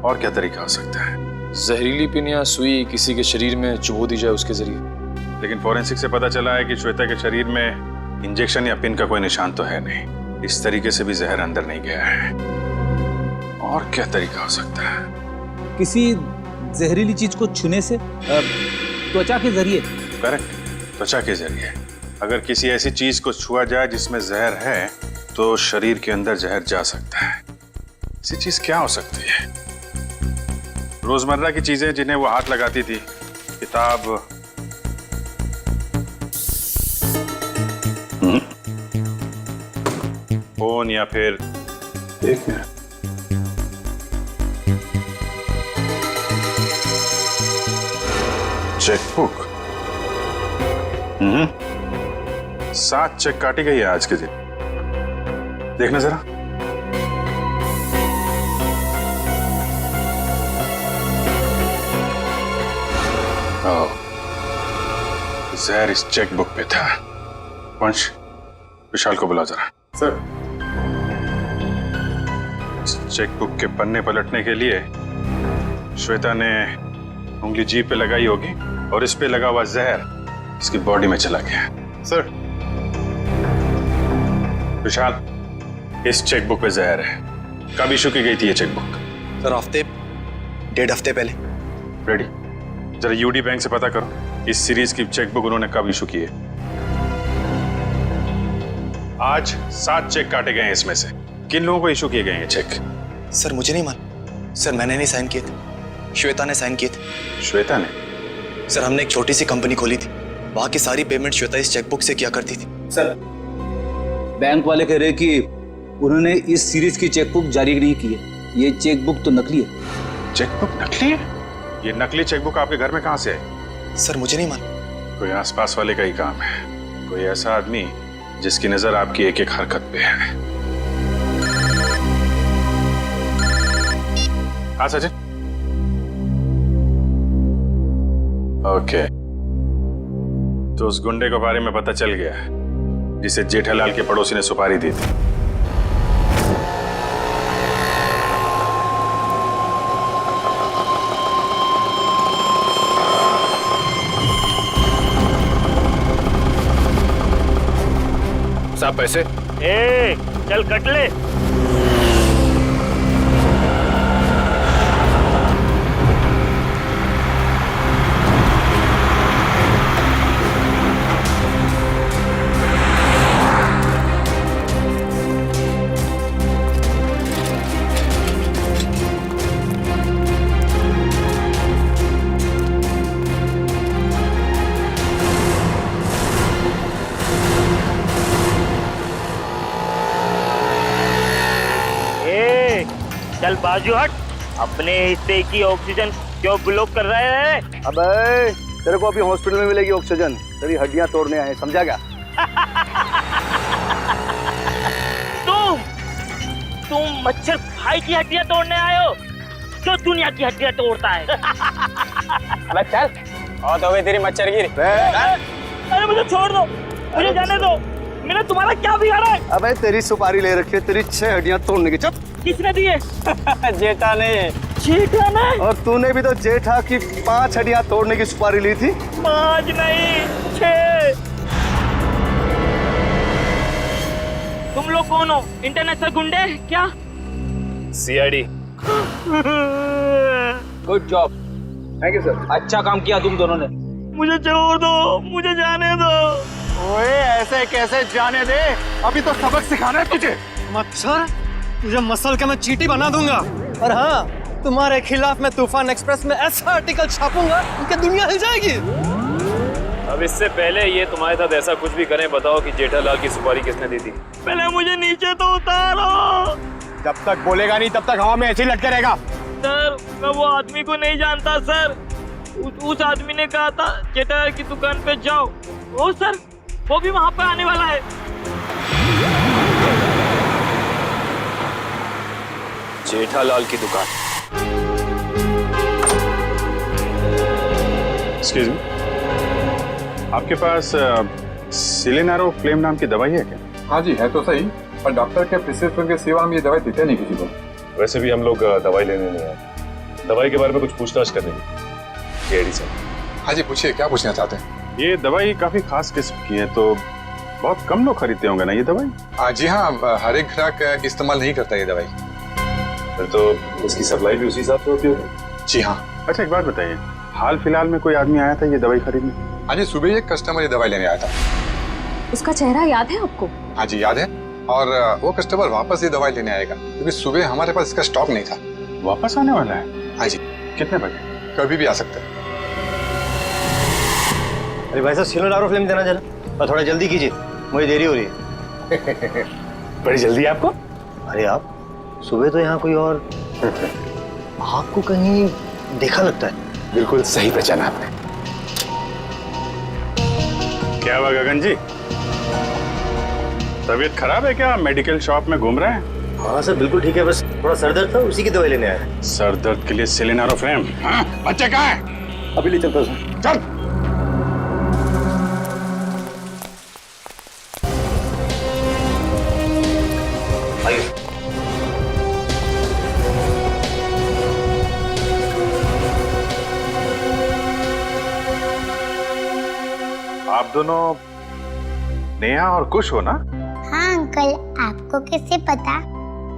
और क्या तरीका हो सकता है? जहरीली पिन या सुई किसी के शरीर में चुभो दी जाए उसके जरिए। लेकिन फॉरेंसिक से पता चला है कि श्वेता के शरीर में इंजेक्शन या पिन का कोई निशान तो है नहीं। इस तरीके से भी जहर अंदर नहीं गया है। और क्या तरीका हो सकता है? किसी जहरीली चीज को छूने से, त्वचा के जरिए। करेक्ट, त्वचा के जरिए। अगर किसी ऐसी चीज को छुआ जाए जिसमें जहर है तो शरीर के अंदर जहर जा सकता है। ऐसी चीज क्या हो सकती है? रोजमर्रा की चीजें जिन्हें वो हाथ लगाती थी, किताब, फोन, या फिर एक मिनट, चेकबुक। 7 चेक काटी गई है आज के दिन, देखना जरा। जहर इस चेकबुक पे था। वंश, विशाल को बुला जरा। सर। चेकबुक के पन्ने पलटने के लिए श्वेता ने उंगली जीभ पे लगाई होगी और इस पे लगा हुआ जहर इसकी बॉडी में चला गया। सर। विशाल, इस चेकबुक पे जहर है। कब इशू की गई थी ये चेकबुक? सर हफ्ते 1.5 हफ्ते पहले। रेडी, जरा यूडी बैंक से पता करो इस सीरीज की चेकबुक उन्होंने कब इशू की है। आज 7 चेक काटे गए हैं, इसमें से किन लोगों को इशू किए गए हैं चेक? सर मुझे नहीं मालूम सर, मैंने नहीं साइन किए थे, श्वेता ने साइन किए थे। श्वेता ने? सर हमने एक छोटी सी कंपनी खोली थी, वहां की सारी पेमेंट श्वेता इस चेकबुक से किया करती थी। सर बैंक वाले कह रहे कि उन्होंने इस सीरीज की चेकबुक जारी नहीं की है, ये चेकबुक तो नकली है। चेकबुक नकली है? ये नकली चेकबुक आपके घर में कहां से आई? सर मुझे नहीं मालूम। कोई आसपास वाले का ही काम है, कोई ऐसा आदमी जिसकी नजर आपकी एक एक हरकत पे है। हाँ सचिन। ओके, तो उस गुंडे के बारे में पता चल गया जिसे जेठालाल के पड़ोसी ने सुपारी दी थी। साहब पैसे? ए, चल कट ले। चल बाजू हट, अपने हिस्से की ऑक्सीजन क्यों ब्लॉक कर रहे हैं? अबे तेरे को अभी हॉस्पिटल में मिलेगी ऑक्सीजन, तेरी हड्डियां तोड़ने आए, समझा क्या? तुम मच्छर भाई की हड्डियां तोड़ने आए हो, जो दुनिया की हड्डियां तोड़ता है। अबे चल, और तो वे तेरी मच्छर गिरी। अरे मुझे छोड़ दो, मुझे जाने दो, मैंने तुम्हारा क्या बिगाड़ा है? अबे तेरी सुपारी ले रखी है, तेरी 6 हड्डियां तोड़ने की। चुप। किसने दिए? जेठा ने। जेठा ने? और तूने भी तो जेठा की 5 हड्डियां तोड़ने की सुपारी ली थी। 5 नहीं 6। तुम लोग कौन हो? इंटरनेशनल गुंडे क्या? CID. Good job, thank you sir, अच्छा काम किया तुम दोनों ने। मुझे छोड़ दो, मुझे जाने दो। ओए ऐसे कैसे जाने दे, अभी तो सबक सिखाना है तुझे। मच्छर, तुझे मसल के मैं चींटी बना दूंगा। और हाँ, तुम्हारे खिलाफ मैं तूफान एक्सप्रेस में ऐसा आर्टिकल छापूंगा कि दुनिया हिल जाएगी। अब इससे पहले ये तुम्हारे साथ ऐसा कुछ भी करें, बताओ कि जेठालाल की सुपारी किसने दी थी? पहले मुझे नीचे तो उतारो। जब तक बोलेगा नहीं तब तक हवा में ऐसे ही लटके रहेगा। सर मैं वो आदमी को नहीं जानता सर, उस आदमी ने कहा था जेठालाल की दुकान पे जाओ। ओ सर, वो भी वहाँ पे आने वाला है। जेठालाल की दुकान? एक्सक्यूज मी, आपके पास सिलेनारो फ्लेम नाम की दवाई है क्या? हाँ जी है तो सही, पर डॉक्टर के प्रिस्क्रिप्शन के सिवा हम ये दवाई देते नहीं किसी को। वैसे भी हम लोग दवाई लेने नहीं आए, दवाई के बारे में कुछ पूछताछ करने की। सीआईडी साहब। हाँ जी पूछिए, क्या पूछना चाहते हैं? ये दवाई काफी खास किस्म की है, तो बहुत कम लोग खरीदते होंगे ना ये दवाई? जी हाँ, हर एक ग्राहक इस्तेमाल नहीं करता ये दवाई। फिर तो इसकी सप्लाई भी उसी हिसाब से होती होगी। जी हाँ। अच्छा एक बात बताइए, हाल फिलहाल में कोई आदमी आया था ये दवाई खरीदने? हाँ जी, सुबह एक कस्टमर ये दवाई लेने आया था। उसका चेहरा याद है आपको? हाँ जी याद है, और वो कस्टमर वापस ये दवाई लेने आएगा, क्योंकि सुबह हमारे पास इसका स्टॉक नहीं था। वापस आने वाला है? हाँ जी। कितने बजे? कभी भी आ सकता है। अरे भाई साहब, सिलेनारो फ्लेम देना जरा, और थोड़ा जल्दी कीजिए, मुझे देरी हो रही है। बड़ी जल्दी है आपको? अरे आप सुबह तो यहाँ कोई और आपको कहीं देखा लगता है। बिल्कुल सही पहचाना आपने। क्या हुआ गगन जी, तबीयत खराब है क्या? मेडिकल शॉप में घूम रहे हैं? हाँ सर बिल्कुल ठीक है, बस थोड़ा सर दर्द था, उसी की दवाई लेने आया। सर दर्द के लिए सिलेनारो फ्लेम? हाँ, बच्चे कहाँ हैं? अभी ले चलता हूँ सर। चल। आप दोनों नेहा और कुश हो ना? हाँ अंकल, आपको कैसे पता?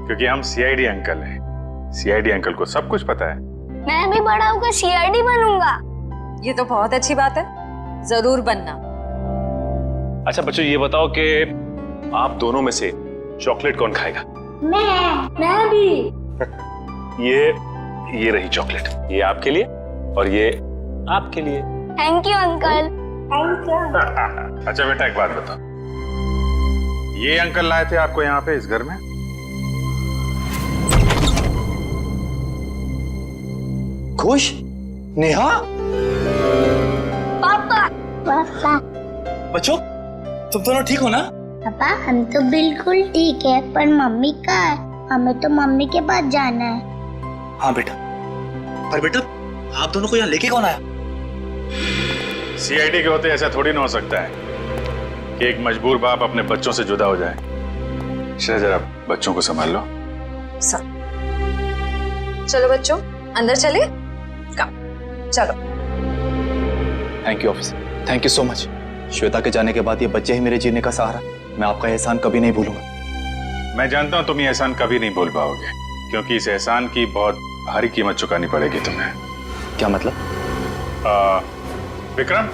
क्योंकि हम सीआईडी अंकल हैं। सीआईडी अंकल को सब कुछ पता है। मैं भी बड़ा होकर सीआईडी बनूंगा। ये तो बहुत अच्छी बात है, जरूर बनना। अच्छा बच्चों, ये बताओ कि आप दोनों में से चॉकलेट कौन खाएगा? मैं भी। ये रही चॉकलेट, ये आपके लिए और ये आपके लिए। Thank you uncle. Thank you. अच्छा बेटा, एक बात बताओ, ये अंकल लाए थे आपको यहाँ पे इस घर में? खुश, नेहा, पापा। पापा। बच्चों तुम दोनों ठीक हो ना? पापा हम तो बिल्कुल ठीक है, पर मम्मी कहाँ है? हमें तो मम्मी के पास जाना है। हाँ बेटा, पर बेटा आप दोनों को यहाँ लेके कौन आया? सीआईडी के होते ऐसा थोड़ी ना हो सकता है कि एक मजबूर बाप अपने बच्चों से जुदा हो जाए। जरा बच्चों को संभाल लो। चलो बच्चों, अंदर चले। चलो। Thank you officer, thank you so much. Shweta के जाने के बाद ये बच्चे ही मेरे जीने का सहारा। मैं आपका एहसान कभी नहीं भूलूंगा। मैं जानता हूं तुम ये एहसान कभी नहीं भूल पाओगे, क्योंकि इस एहसान की बहुत भारी कीमत चुकानी पड़ेगी तुम्हें। क्या मतलब? विक्रम,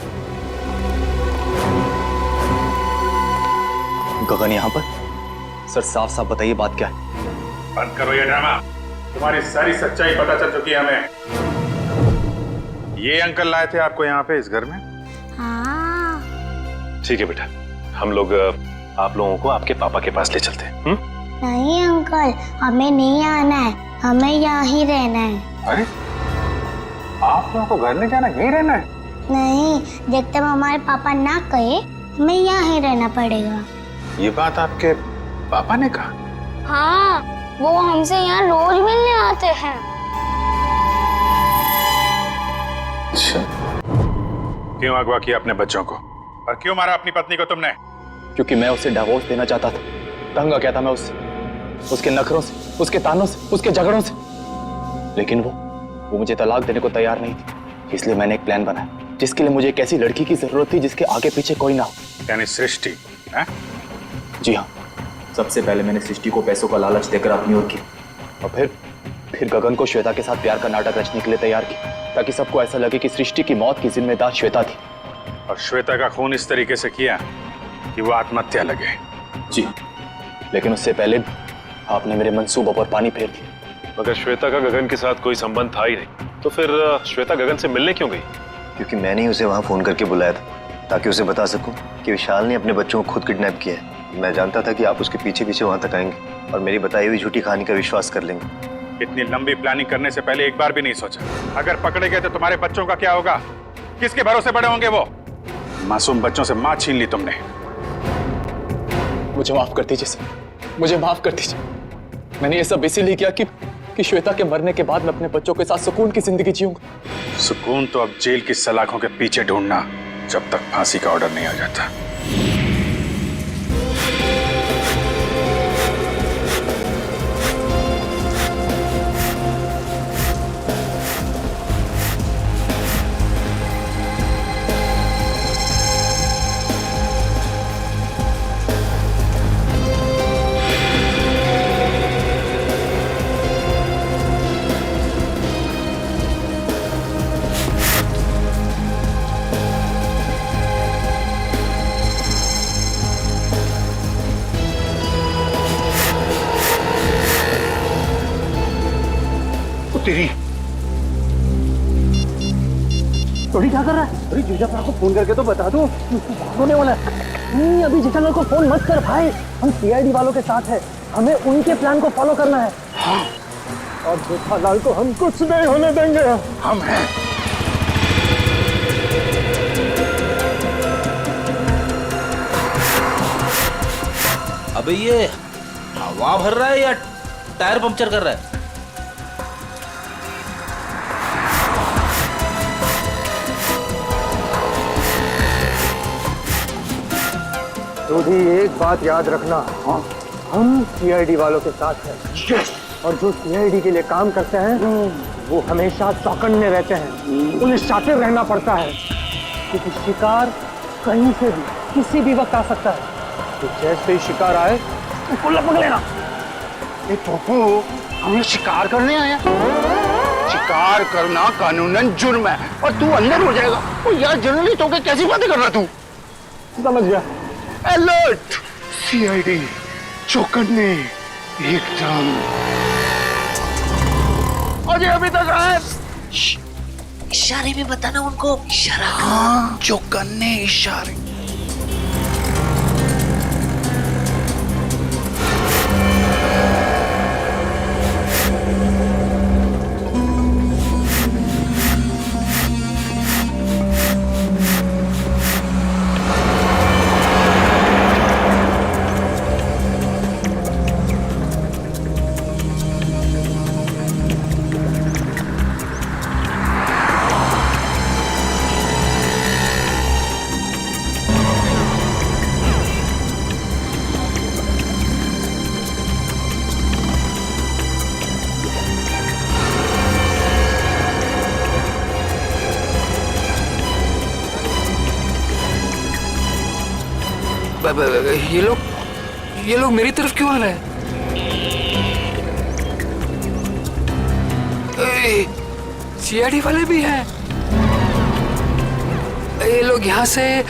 गगन यहाँ पर? सर साफ साफ बताइए बात क्या है? बंद करो ये ड्रामा। तुम्हारी सारी सच्चाई पता चल चुकी है हमें। ये अंकल लाए थे आपको यहाँ पे इस घर में? हाँ। ठीक है बेटा, हम लोग आप लोगों को आपके पापा के पास ले चलते हैं। नहीं अंकल, हमें नहीं आना है, हमें यहाँ ही रहना है। अरे आप लोगों को घर नहीं जाना, यहीं रहना है? नहीं, जब तक हमारे पापा ना कहे हमें यहाँ ही रहना पड़ेगा। ये बात आपके पापा ने कहा? हाँ, वो हमसे यहाँ रोज मिलने आते हैं। अच्छा, क्यों अगवा किया अपने बच्चों को और क्यों मारा अपनी पत्नी को तुमने? क्योंकि मैं उसे डिवोर्स देना चाहता था। तंग आ गया था मैं उससे, उसके नखरों से, उसके तानों से, उसके झगड़ों से। लेकिन वो मुझे तलाक देने को तैयार नहीं थी। इसलिए मैंने एक प्लान बनाया जिसके लिए मुझे एक ऐसी लड़की की जरूरत थी जिसके आगे पीछे कोई ना हो। यानी सृष्टि? जी हाँ, सबसे पहले मैंने सृष्टि को पैसों का लालच देकर अपनी ओर किया और फिर गगन को श्वेता के साथ प्यार का नाटक रचने के लिए तैयार किया, ताकि सबको ऐसा लगे कि सृष्टि की मौत की जिम्मेदार श्वेता थी। और श्वेता का खून इस तरीके से किया कि वो आत्महत्या लगे? जी, लेकिन उससे पहले आपने मेरे मंसूबों पर पानी फेर दिया। मगर श्वेता का गगन के साथ कोई संबंध था ही नहीं, तो फिर श्वेता गगन से मिलने क्यों गई? क्योंकि मैंने ही उसे वहां फोन करके बुलाया था, ताकि उसे बता सकूं कि विशाल ने अपने बच्चों को खुद किडनैप किया है। मैं जानता था कि आप उसके पीछे पीछे वहां तक आएंगे और मेरी बताई हुई झूठी कहानी का विश्वास कर लेंगे। इतनी लंबी प्लानिंग करने से पहले एक बार भी नहीं सोचा, अगर पकड़े गए तो तुम्हारे बच्चों का क्या होगा? किसके भरोसे बड़े होंगे वो? मासूम बच्चों से मां छीन ली तुमने। मुझे माफ कर दीजिए सर, मुझे माफ कर दीजिए। मैंने ये सब इसीलिए किया कि श्वेता के मरने के बाद मैं अपने बच्चों के साथ सुकून की जिंदगी जीऊंगा। सुकून तो अब जेल की सलाखों के पीछे ढूंढना, जब तक फांसी का ऑर्डर नहीं आ जाता। थोड़ी क्या कर रहा है? अरे जीजालाल को फोन करके तो बता दो होने वाला है। नहीं, अभी जीजालाल को फोन मत कर भाई, हम सीआईडी वालों के साथ हैं, हमें उनके प्लान को फॉलो करना है। हाँ। और जेठालाल को हम कुछ नहीं होने देंगे। हम हैं। अबे ये हवा भर रहा है या टायर पंक्चर कर रहा है? तो भी एक बात याद रखना, हम सीआईडी वालों के साथ हैं। और जो सीआईडी के लिए काम करते हैं वो हमेशा चौकन्ने रहते हैं, उन्हें शातिर रहना पड़ता है, क्योंकि शिकार कहीं से भी किसी भी वक्त आ सकता है। तो जैसे ही शिकार आए उसको लपक लेना। ए पप्पू, हमें शिकार करने आया? शिकार करना कानूनन जुर्म है और तू अंदर हो जाएगा। ओ यार जर्नलिस्ट होके कैसी बातें कर रहा तू? समझ गया। अलर्ट! सीआईडी चौकन्ने एकदम। अजय अभी तक आए। इशारे में बताना उनको, इशारा। हाँ, चौकन्ने इशारे। ये लोग मेरी तरफ क्यों आ रहे हैं? सीआईडी वाले भी हैं। ये लोग यहाँ से,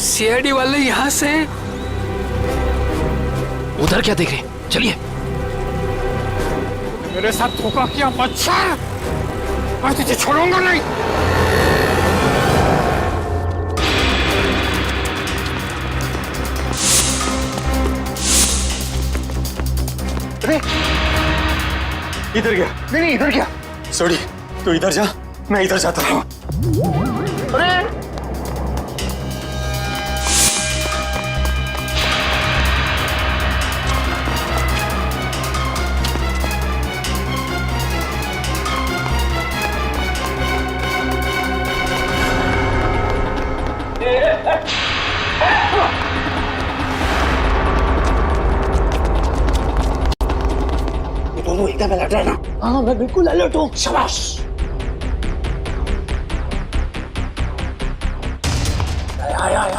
सीआईडी वाले यहाँ से। उधर क्या देख रहे हैं? चलिए। मेरे साथ धोखा किया बच्चा, मैं तुझे छोड़ूंगा नहीं। अरे इधर गया। नहीं इधर गया। सॉरी, तू इधर जा, मैं इधर जाता हूँ। अरे दोनों एकदम अलर्ट रहना। हाँ मैं बिल्कुल अलर्ट हूँ। शाबाश। आया। अरे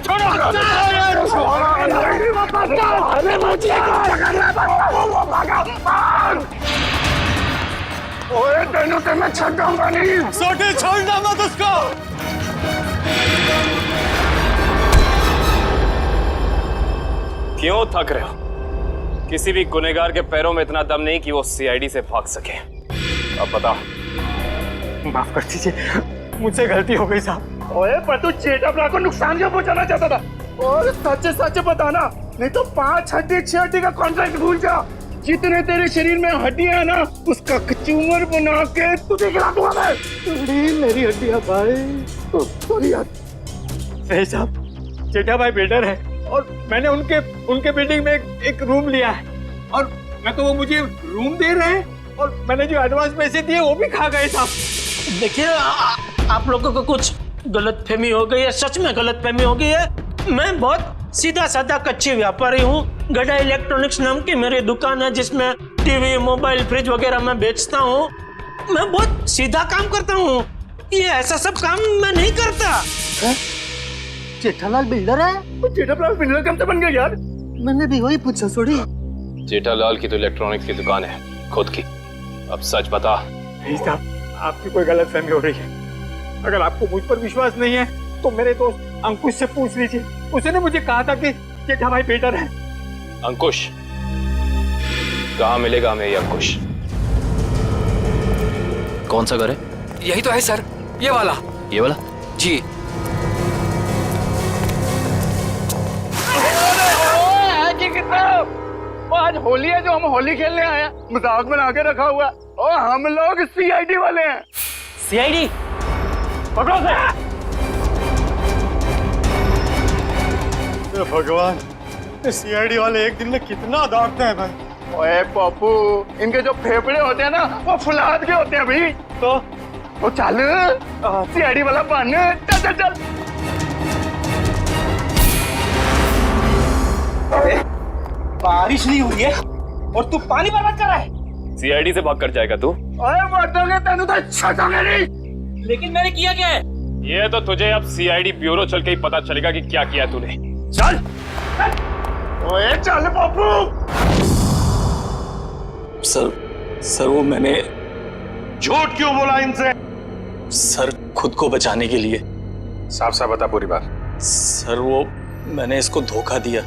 छोड़ो। ओए तेनों से मैं छूटूंगा नहीं। सोटे छोड़ना मत उसको। क्यों थक रहे हो? किसी भी गुनहगार के पैरों में इतना दम नहीं कि वो सीआईडी से भाग सके। अब बता। माफ कर दीजिए, मुझसे गलती हो गई साहब। ओए पर तू जेठाप्रा को नुकसान क्यों पहुंचाना चाहता था? और सच बताना, नहीं तो 5 हड्डी 6 हड्डी का कॉन्ट्रैक्ट भूल जा। जितने तेरे शरीर में हड्डियां है ना, उसका कचूमर बना के तुझे खिला दूंगा मैं। मेरी हड्डियां भाई। सॉरी यार। सही साहब, जेठा भाई बिल्डर है और मैंने उनके बिल्डिंग में एक रूम लिया है और मैं तो वो मुझे रूम दे रहे हैं और मैंने जो एडवांस पैसे दिए वो भी खा गए साहब। देखिए, आप लोगों को कुछ गलतफहमी हो गई है, सच में गलतफहमी हो गई है। मैं बहुत सीधा साधा कच्ची व्यापारी हूँ। गड़ा इलेक्ट्रॉनिक्स नाम की मेरी दुकान है जिसमें टीवी, मोबाइल, फ्रिज वगैरह मैं बेचता हूँ। मैं बहुत सीधा काम करता हूँ, ये ऐसा सब काम मैं नहीं करता। जेठालाल बिल्डर है? जेठालाल बिल्डर कब से बन गया यार? मैंने भी वही पूछा। सॉरी। जेठालाल की तो इलेक्ट्रॉनिक्स की दुकान है खुद की। अब सच बता। नहीं साहब, आपकी कोई गलतफहमी हो रही है। अगर आपको मुझ पर विश्वास नहीं है तो मेरे दोस्त अंकुश से पूछ लीजिए। उसने मुझे कहा था कि जेठा भाई बेटर है। अंकुश? कहाँ मिलेगा हमें ये अंकुश? कौन सा घर है? यही तो है सर, ये वाला। ये वाला? जी। आज होली है जो हम होली खेलने आए हैं, मजाक बना के रखा हुआ है। और हम लोग सीआईडी वाले हैं। सीआईडी? पकड़ो से। भगवान, सीआईडी वाले एक दिन में कितना दौड़ते हैं भाई। ओए पप्पू, इनके जो फेफड़े होते हैं ना, वो फुलाद के होते हैं भाई। तो चल सीआईडी वाला बन। चल। बारिश नहीं हुई है और तू पानी बर्बाद कर रहा है। सीआईडी से भाग कर जाएगा तू? ओए मर्दोगे तेनू तो छोड़ोगे नहीं। लेकिन मैंने किया क्या है? ये तो तुझे अब सीआईडी ब्यूरो चल के ही पता चलेगा कि क्या किया तूने। चल ओए चल बाबू। सर वो मैंने झूठ क्यों बोला इनसे? सर खुद को बचाने के लिए। साफ साफ बता पूरी बात। सर वो मैंने इसको धोखा दिया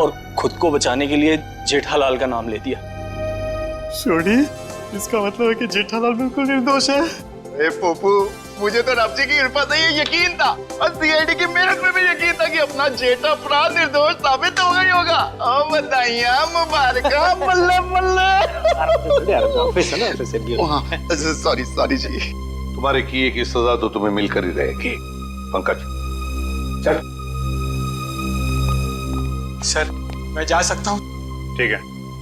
और खुद को बचाने के लिए जेठालाल का नाम ले दिया। सोनी, इसका मतलब है कि जेठालाल बिल्कुल निर्दोष है। ए पोपू, मुझे तो रब जी की कृपा से ये यकीन था और सीआईडी की मेहनत में भी यकीन था कि अपना जेठा अपराध निर्दोष साबित होगा ही होगा। ओ बधाइयां मुबारका, बल्ले बल्ले। सॉरी जी। तुम्हारे किए की सजा तो तुम्हें मिलकर ही रहेगी। पंकज चल। सर मैं जा सकता हूँ? ठीक है,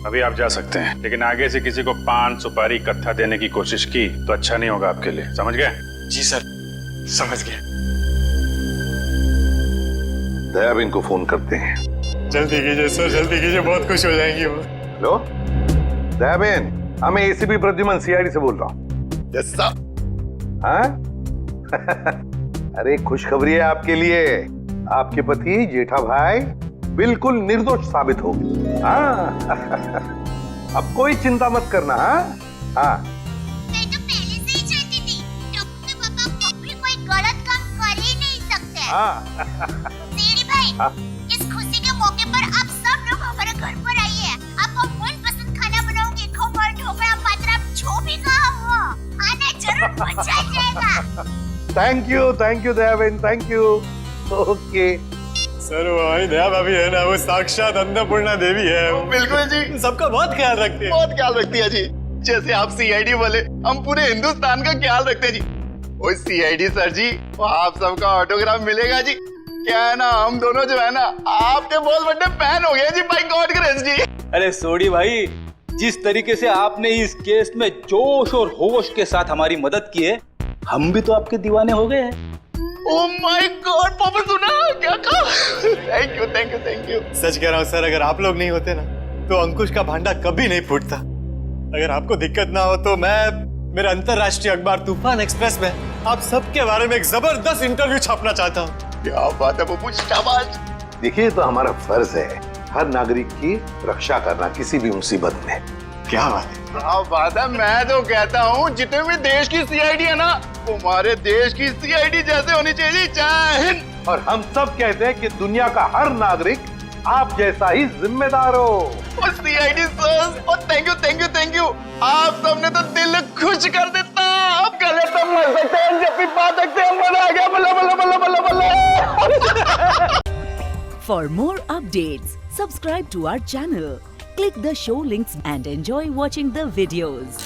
अभी आप जा सकते हैं, लेकिन आगे से किसी को पान सुपारी कत्था देने की कोशिश की तो अच्छा नहीं होगा आपके लिए, समझ गए? जी सर, समझ गया। दयाबेन को फोन करते हैं। जल्दी कीजिए सर, जल्दी कीजिए, बहुत खुश हो जाएंगी वो। हेलो दयाबेन, मैं एसीपी प्रद्युमन सीआईडी से बोल रहा हूँ। Yes sir. हाँ? अरे खुशखबरी है आपके लिए, आपके पति जेठा भाई बिल्कुल निर्दोष साबित हो गए। हाँ अब कोई चिंता मत करना। हाँ मैं तो पहले से ही जानती थी टप्पू के पापा कभी कोई गलत काम कर ही नहीं सकते। सीडी भाई, इस खुशी के मौके पर आप सब लोग हमारे घर पर आइए। आपको मनपसंद खाना बनाऊंगी, खमण, ढोकला, पात्रा, जो भी कहा हो, आना जरूर, मजा आ जाएगा। Thank you Dayaben, thank you. Okay sir वो हमारी दया भाभी है ना, वो साक्षात अन्नपूर्णा देवी है। बिल्कुल जी, सबका बहुत ख्याल रखती है। बहुत ख्याल रखती है जी, जैसे आप सीआईडी वाले हम पूरे हिंदुस्तान का ख्याल रखते हैं जी। ओ सीआईडी सर जी, वो आप सबका ऑटोग्राफ मिलेगा जी। क्या है ना, हम दोनों जो है ना आपके बहुत बड़े फैन हो गए जी, बाय गॉड ग्रेस जी। अरे सोडी भाई, जिस तरीके से आपने इस केस में जोश और होश के साथ हमारी मदद की है, हम भी तो आपके दीवाने हो गए हैं। ओह माय गॉड, पापा सुना क्या कहा? Thank you. सच कह रहा हूँ सर, अगर आप लोग नहीं होते ना तो अंकुश का भांडा कभी नहीं फूटता। अगर आपको दिक्कत ना हो तो मैं मेरे अंतरराष्ट्रीय अखबार तूफान एक्सप्रेस में आप सबके बारे में एक जबरदस्त इंटरव्यू छापना चाहता हूँ। क्या बात है पप्पू, शाबाश। देखिए, तो हमारा फर्ज है हर नागरिक की रक्षा करना किसी भी मुसीबत में। क्या बात है, क्या बात है। मैं तो कहता हूँ जितने भी देश की सीआईडी है ना, हमारे देश की सीआईडी जैसे होनी चाहिए। जय हिंद। और हम सब कहते हैं कि दुनिया का हर नागरिक आप जैसा ही जिम्मेदार हो। और सीआईडी सर, थैंक यू। आप सबने तो दिल खुश कर देता। अब गले तो मर सकते हैं, जब भी बात सकते हैं, मजा आ गया। बल्ला। For more updates, subscribe to our channel, click the show links and enjoy watching the videos.